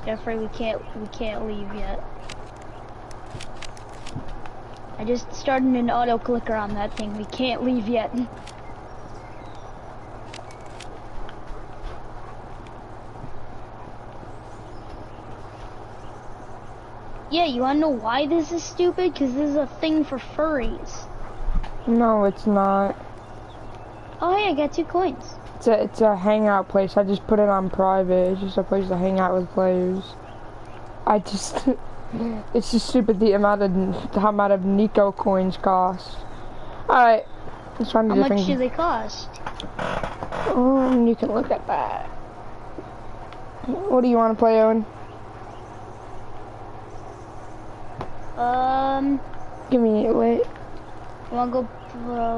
Jeffrey, we can't leave yet. I just started an auto clicker on that thing. We can't leave yet. Yeah, you wanna know why this is stupid? Because this is a thing for furries. No, it's not. Oh, hey, I got 2 coins. It's a hangout place. I just put it on private. It's just a place to hang out with players. It's just stupid how amount of Nico coins cost. Alright, let's find a different. How much do they cost? You can look at that. What do you want to play, Owen? Give me wait. You wanna go?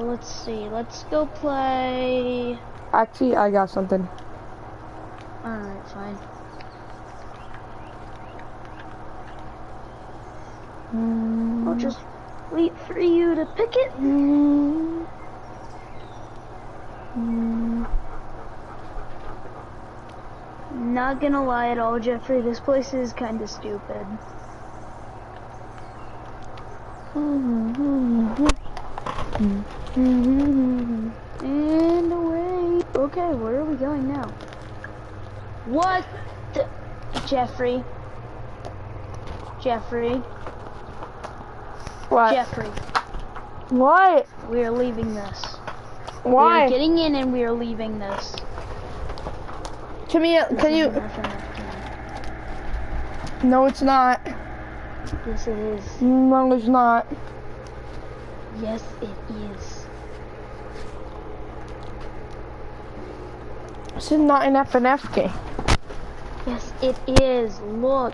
Let's see. Let's go play. Actually, I got something. Alright, fine. I'll just wait for you to pick it. Not gonna lie at all, Jeffrey, this place is kinda stupid. And away. Okay, where are we going now? What the? Jeffrey. What? Jeffrey. What? We are leaving this. Why? We are getting in and we are leaving this. Can you? No, it's not. Yes, it is. No, it's not. Yes, it is. This is not an FNF game. Yes, it is. Look.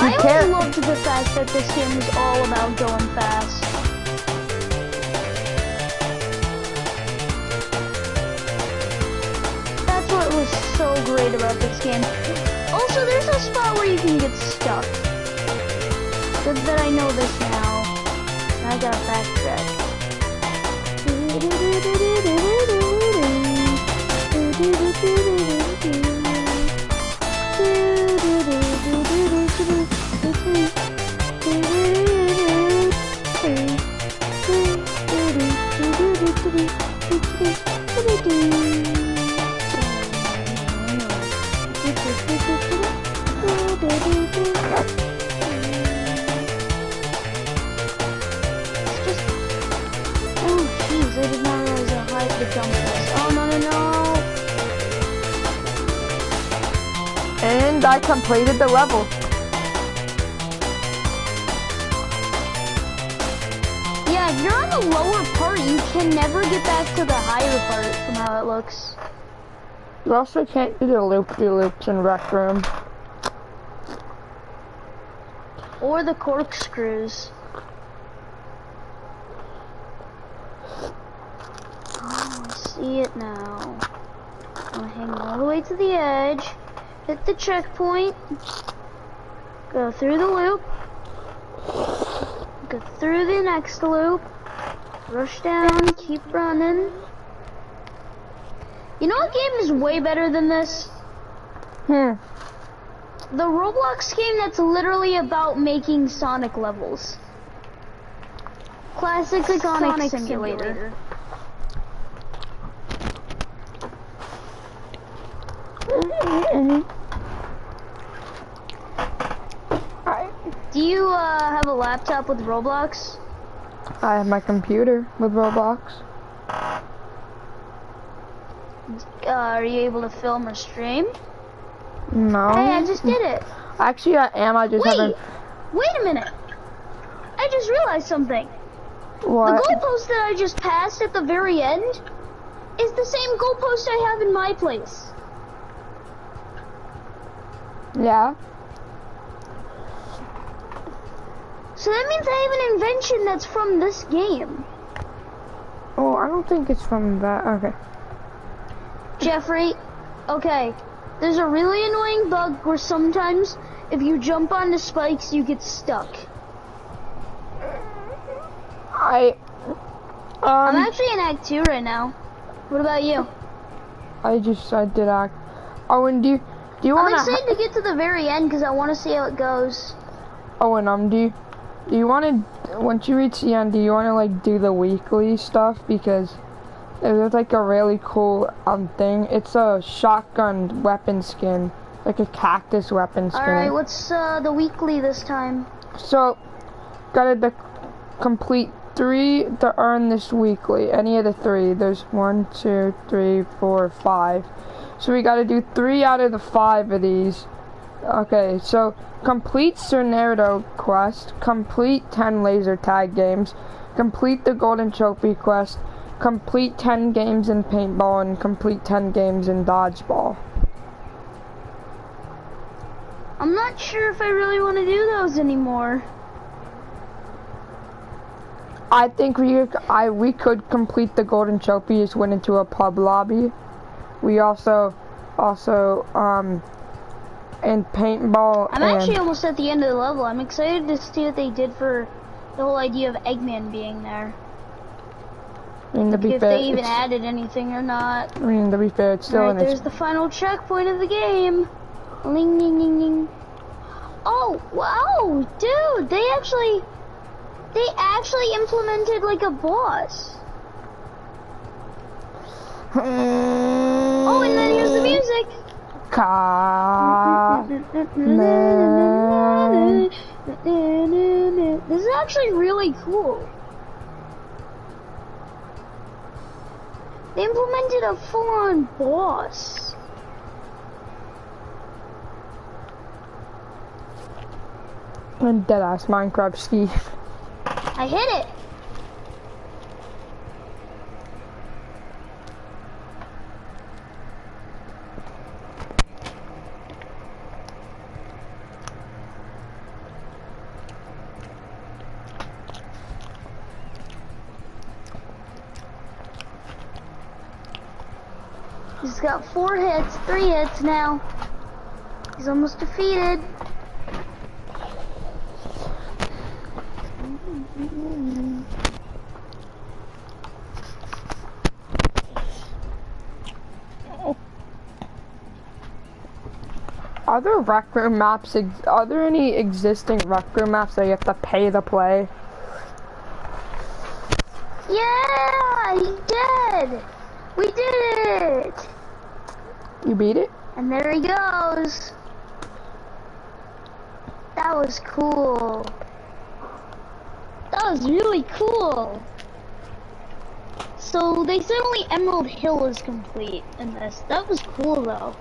I always loved the fact that this game was all about going fast. That's what was so great about this game. Also, there's a spot where you can get stuck. Good that I know this now. Now I gotta backtrack. I did not realize how high the jump was. Oh, no, no, no. And I completed the level. Yeah, if you're on the lower part, you can never get back to the higher part from how it looks. You also can't do the loop-de-loops in Rec Room. Or the corkscrews. Oh, I see it now. I'm gonna hang all the way to the edge, hit the checkpoint, go through the loop, go through the next loop, rush down, keep running. You know what game is way better than this? The Roblox game that's literally about making Sonic levels. Classic Sonic Simulator. Do you have a laptop with Roblox? I have my computer with Roblox. Are you able to film or stream? No. Hey, I just did it. Actually, I am. I just haven't. Wait a minute. I just realized something. What? The goalpost that I just passed at the very end is the same goalpost I have in my place. Yeah. So that means I have an invention that's from this game. Oh, I don't think it's from that. Okay. Jeffrey, okay. There's a really annoying bug where sometimes if you jump on the spikes, you get stuck. I'm actually in Act 2 right now. What about you? I did Act. Owen, do you want I'm excited to get to the very end because I want to see how it goes. Owen, do you want to, once you reach the end, do you want to like do the weekly stuff? Because there's like a really cool thing. It's a shotgun weapon skin, like a cactus weapon skin. Alright, what's the weekly this time? So, gotta complete 3 to earn this weekly. Any of the 3. There's 1, 2, 3, 4, 5. So we gotta do 3 out of the 5 of these. Okay, so complete Cernardo quest, complete 10 laser tag games, complete the golden trophy quest, complete 10 games in paintball, and complete 10 games in dodgeball. I'm not sure if I really want to do those anymore. I think we could complete the golden trophy, just went into a pub lobby. We also in paintball. I'm actually almost at the end of the level. I'm excited to see what they did for the whole idea of Eggman being there. I mean, to be if fair, they even added anything or not. I mean, to be fair, it's still Alright, there's the final checkpoint of the game. Ling, ling, ling, ling. Oh, wow, dude, they actually implemented like a boss. Oh, and then here's the music. This is actually really cool. They implemented a full-on boss. Deadass Minecraft Steve. I hit it. He's got 4 hits, 3 hits now. He's almost defeated. Are there rec room maps? Are there any existing rec room maps that you have to pay to play? Yeah, he did. We did it. You beat it? And there he goes. That was cool. That was really cool. So they said only Emerald Hill is complete in this. That was cool though.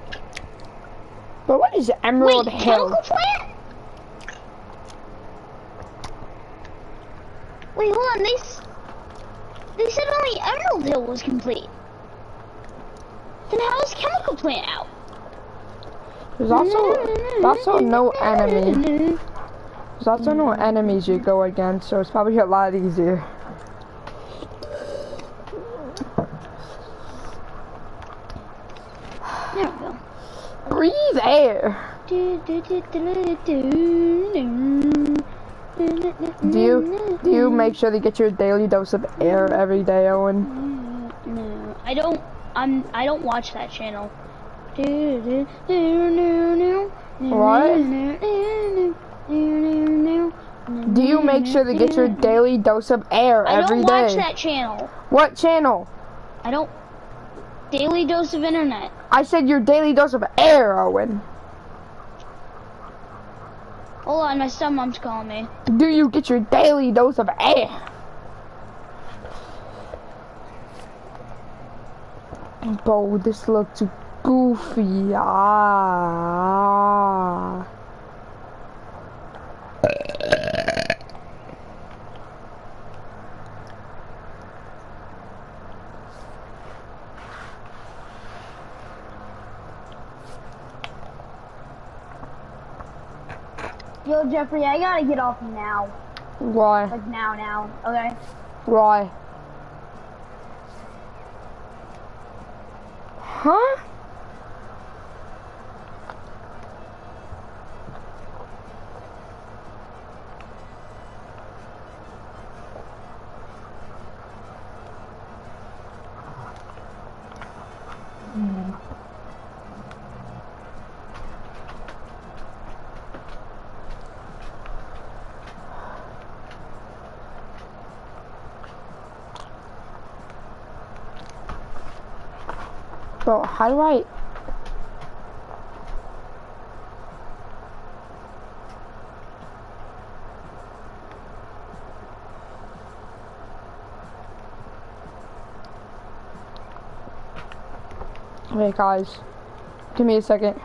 But what is Emerald Hill? Chemical plant? Wait, hold on. They said only Emerald Hill was complete. Then how is Chemical Plant out? There's also no enemy. There's also no enemies you go against, so it's probably a lot easier. There we go. Breathe air. Do you make sure to get your daily dose of air every day, Owen? No, I don't. I don't watch that channel. What? Do you make sure to get your daily dose of air every day? I don't watch that channel. What channel? I don't. Daily dose of internet. I said your daily dose of air, Owen. Hold on, my stepmom's calling me. Do you get your daily dose of air? Bro, this looks goofy. Ah. Yo, Jeffrey, I gotta get off now. Why? Like now, okay? Why? Huh? Bro, how do I... Wait, guys. Give me a second.